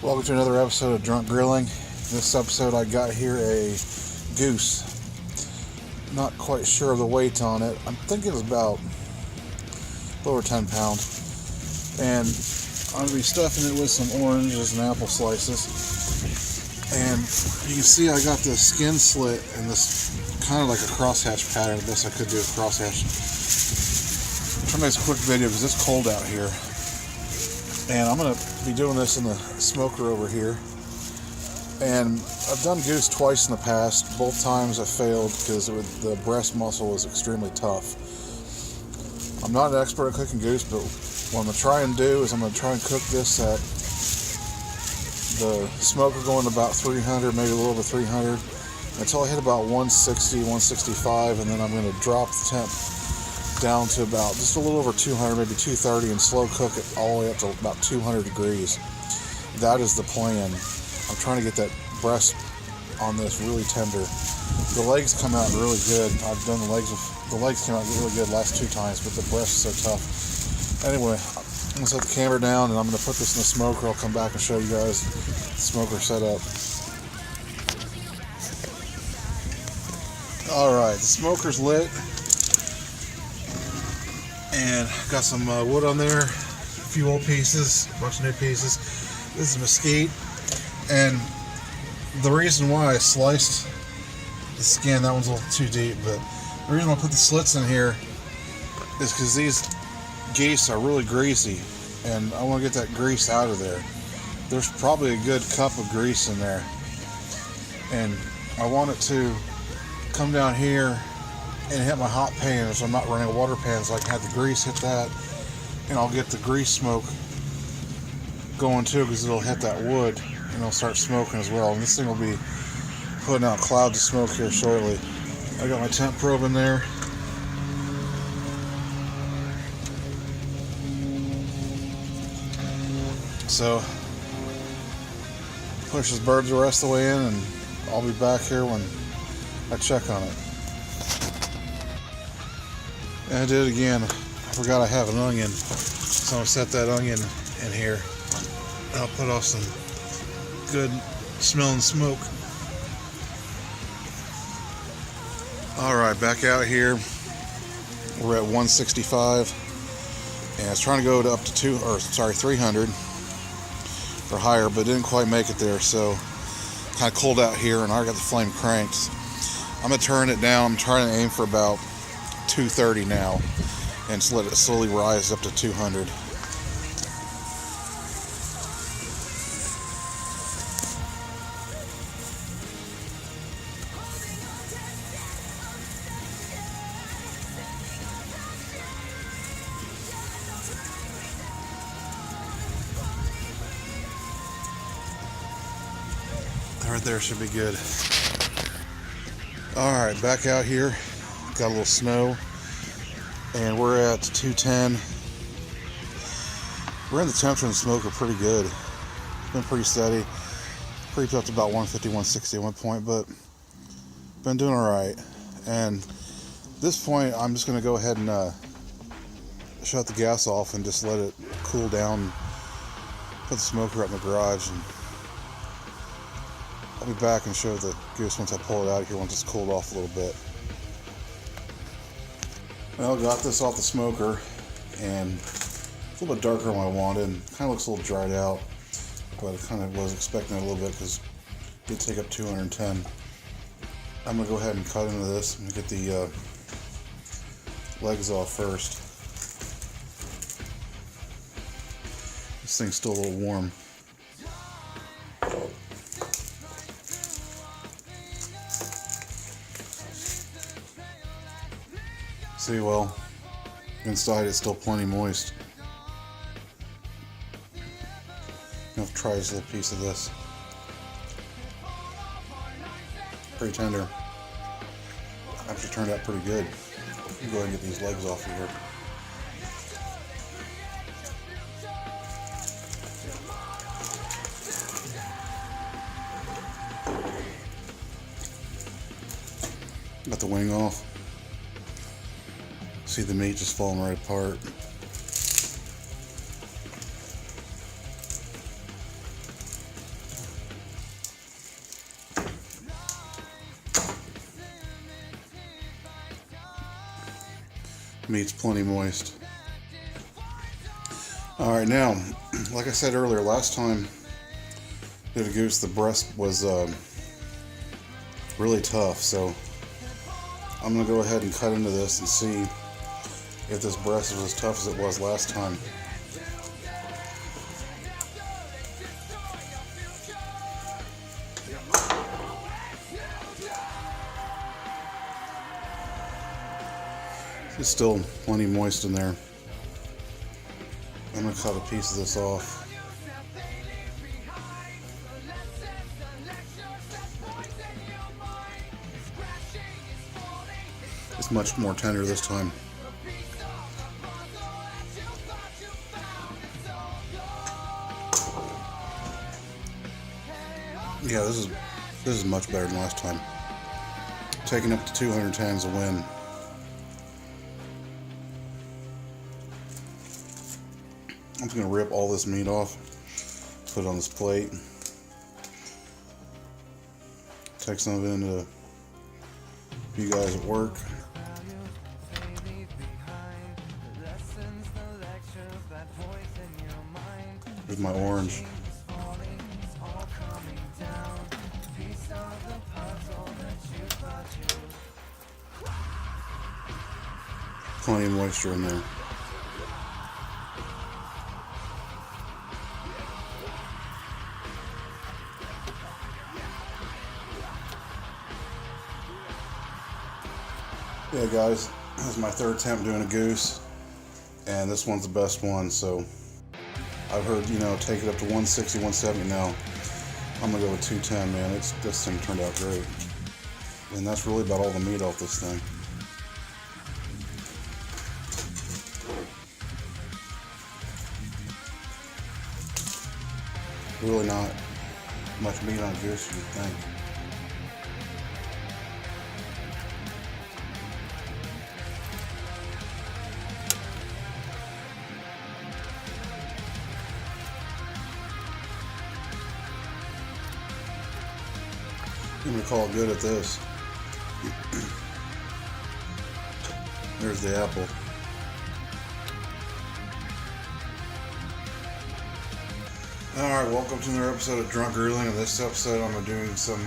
Welcome to another episode of Drunk Grilling. This episode I got here a goose. Not quite sure of the weight on it. I'm thinking it's about a little over 10 pounds. And I'm going to be stuffing it with some oranges and apple slices. And you can see I got the skin slit and this kind of like a crosshatch pattern. The best I could do a crosshatch. I'm trying to make this quick video because it's cold out here. And I'm going to be doing this in the smoker over here. And I've done goose twice in the past. Both times I failed because the breast muscle was extremely tough. I'm not an expert at cooking goose, but what I'm going to try and do is I'm going to try and cook this at the smoker going about 300, maybe a little over 300, until I hit about 160, 165, and then I'm going to drop the temp down to about just a little over 200, maybe 230, and slow cook it all the way up to about 200 degrees. That is the plan. I'm trying to get that breast on this really tender. The legs come out really good. I've done the legs came out really good last two times, but the breast is so tough. Anyway, I'm going to set the camera down and I'm going to put this in the smoker. I'll come back and show you guys the smoker setup. Alright, the smoker's lit. And got some wood on there, a few old pieces, a bunch of new pieces. This is mesquite, and the reason why I sliced the skin, that one's a little too deep, but the reason I put the slits in here is because these geese are really greasy, and I want to get that grease out of there. There's probably a good cup of grease in there, and I want it to come down here and hit my hot pan, so I'm not running a water pan, so I can have the grease hit that, and I'll get the grease smoke going too, because it'll hit that wood and it'll start smoking as well. And this thing will be putting out clouds of smoke here shortly. I got my temp probe in there. So push this bird the rest of the way in, and I'll be back here when I check on it. And I did it again. I forgot I have an onion, so I'm going to set that onion in here. I'll put off some good smelling smoke. Alright, back out here. We're at 165, and I was trying to go to up to 300 or higher, but didn't quite make it there, so kind of cold out here, and I got the flame cranked. I'm going to turn it down. I'm trying to aim for about 230 now, and just let it slowly rise up to 200. Right there should be good. Alright, back out here. Got a little snow, and we're at 210. We're in the temperature and the smoke are pretty good. It's been pretty steady. Creeped up to about 150, 160 at one point, but been doing alright. And at this point, I'm just going to go ahead and shut the gas off and just let it cool down. Put the smoker up in the garage, and I'll be back and show the goose once I pull it out of here, once it's cooled off a little bit. Well, got this off the smoker, and it's a little bit darker than what I wanted, and kind of looks a little dried out, but I kind of was expecting it a little bit because it did take up 210. I'm going to go ahead and cut into this and get the legs off first. This thing's still a little warm. See, well, inside it's still plenty moist. I'll try this little piece of this. Pretty tender. Actually turned out pretty good. Go ahead and get these legs off of here. Got the wing off. See the meat just falling right apart. Meat's plenty moist. Alright, now, like I said earlier, last time I did a goose, the breast was really tough, so I'm going to go ahead and cut into this and see if this breast is as tough as it was last time. It's still plenty moist in there. I'm going to cut a piece of this off. It's much more tender this time. Yeah, this is much better than last time. Taking up to 210 is a win. I'm just going to rip all this meat off, put it on this plate, take some of it into you guys at work. Here's my orange. Plenty of moisture in there. Yeah, guys, this is my third attempt doing a goose, and this one's the best one. So I've heard, take it up to 160, 170. Now I'm gonna go with 210, man. This thing turned out great, and that's really about all the meat off this thing. Really not much meat on a goose, you would think. I'm going to call it good at this. There's the apple. Alright, welcome to another episode of Drunk Grilling. In this episode, I'm doing some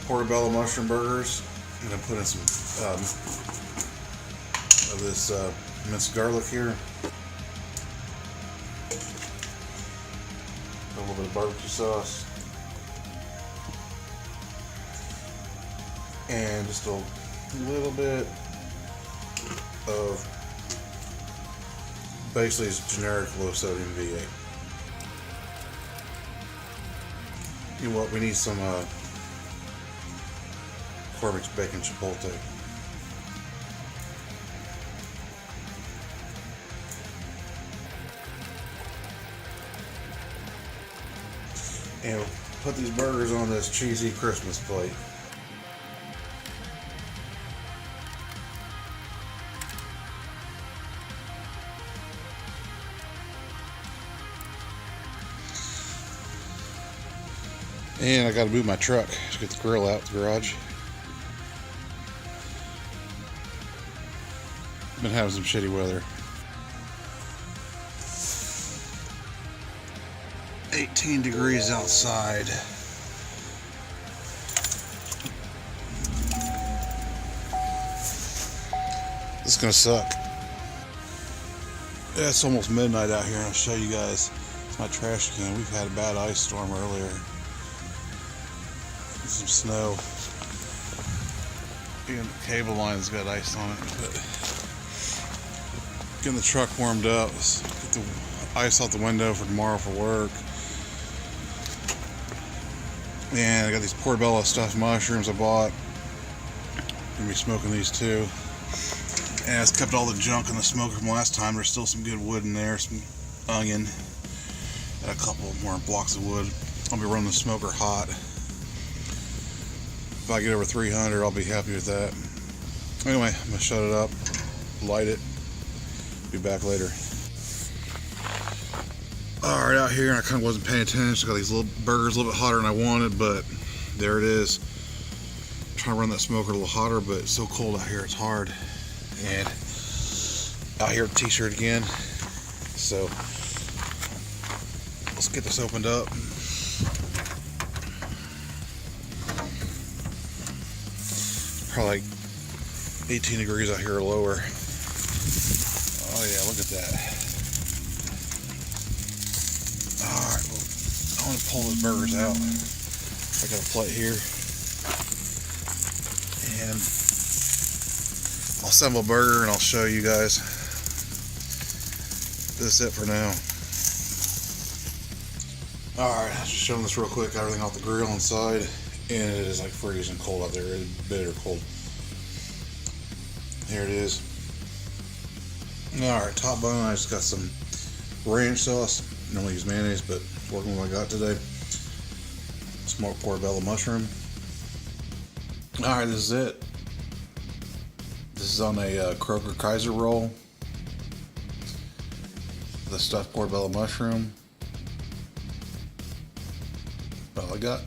Portobello mushroom burgers. I'm going to put in some of this minced garlic here. A little bit of barbecue sauce. And just a little bit of basically it's generic low sodium V8. You know what? We need some Cormic's bacon chipotle. And we'll put these burgers on this cheesy Christmas plate. And I got to move my truck to get the grill out the garage. Been having some shitty weather. 18 degrees outside. This is gonna suck. Yeah, it's almost midnight out here, and I'll show you guys. It's my trash can. We've had a bad ice storm earlier. Some snow. Even the cable line's got ice on it. But getting the truck warmed up. Let's get the ice out the window for tomorrow for work. And I got these Portobello stuffed mushrooms I bought. Gonna be smoking these too. And it's kept all the junk in the smoker from last time. There's still some good wood in there, some onion, and a couple more blocks of wood. I'll be running the smoker hot. If I get over 300, I'll be happy with that. Anyway, I'm gonna shut it up, light it, be back later. Alright, out here, and I kind of wasn't paying attention. I got these little burgers a little bit hotter than I wanted, but there it is. I'm trying to run that smoker a little hotter, but it's so cold out here, it's hard. And out here at the t-shirt again. So let's get this opened up. Probably like 18 degrees out here or lower. Oh yeah, look at that. Alright, well, I want to pull those burgers out. I got a plate here. And I'll assemble a burger and I'll show you guys. This is it for now. Alright, just showing this real quick. Got everything off the grill inside. And it is like freezing cold out there. It's bitter cold. Here it is. Alright, top bone. I just got some ranch sauce. I don't use mayonnaise, but working with what I got today. Smoked portobello mushroom. Alright, this is it. This is on a Kroger Kaiser roll. The stuffed portobello mushroom. That's all I got.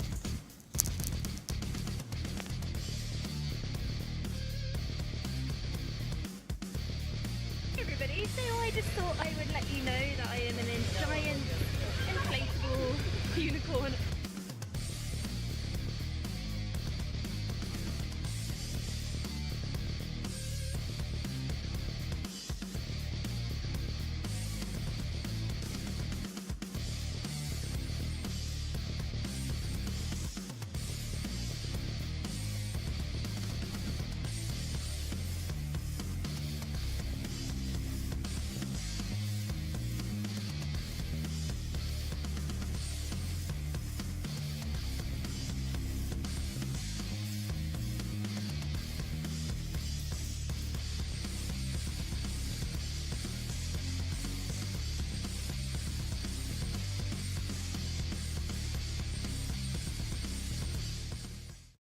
Hey everybody, so I just thought I would let you know that I am in a giant inflatable unicorn